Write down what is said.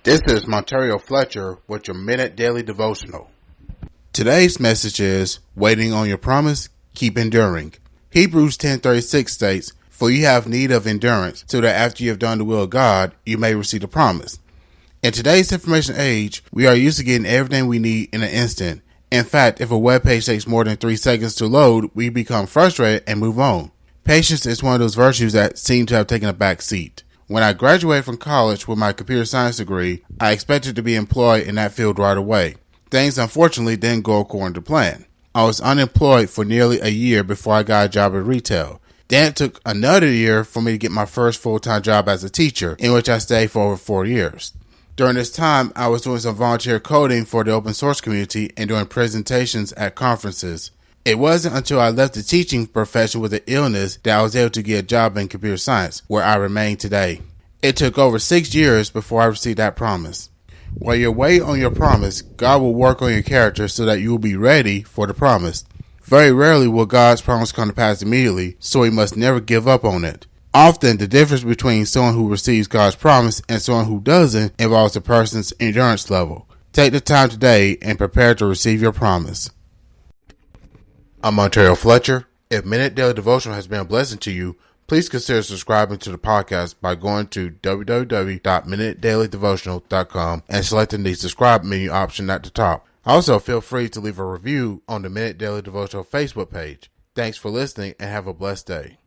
This is Montario Fletcher with your Minute Daily Devotional. Today's message is, waiting on your promise, keep enduring. Hebrews 10:36 states, "For you have need of endurance, so that after you have done the will of God, you may receive the promise." In today's information age, we are used to getting everything we need in an instant. In fact, if a web page takes more than 3 seconds to load, we become frustrated and move on. Patience is one of those virtues that seem to have taken a back seat. When I graduated from college with my computer science degree, I expected to be employed in that field right away. Things unfortunately didn't go according to plan. I was unemployed for nearly a year before I got a job in retail. Then it took another year for me to get my first full-time job as a teacher, in which I stayed for over 4 years. During this time, I was doing some volunteer coding for the open source community and doing presentations at conferences. It wasn't until I left the teaching profession with an illness that I was able to get a job in computer science, where I remain today. It took over 6 years before I received that promise. While you're waiting on your promise, God will work on your character so that you will be ready for the promise. Very rarely will God's promise come to pass immediately, so we must never give up on it. Often, the difference between someone who receives God's promise and someone who doesn't involves the person's endurance level. Take the time today and prepare to receive your promise. I'm Montario Fletcher. If Minute Daily Devotional has been a blessing to you, please consider subscribing to the podcast by going to www.minutedailydevotional.com and selecting the subscribe menu option at the top. Also, feel free to leave a review on the Minute Daily Devotional Facebook page. Thanks for listening and have a blessed day.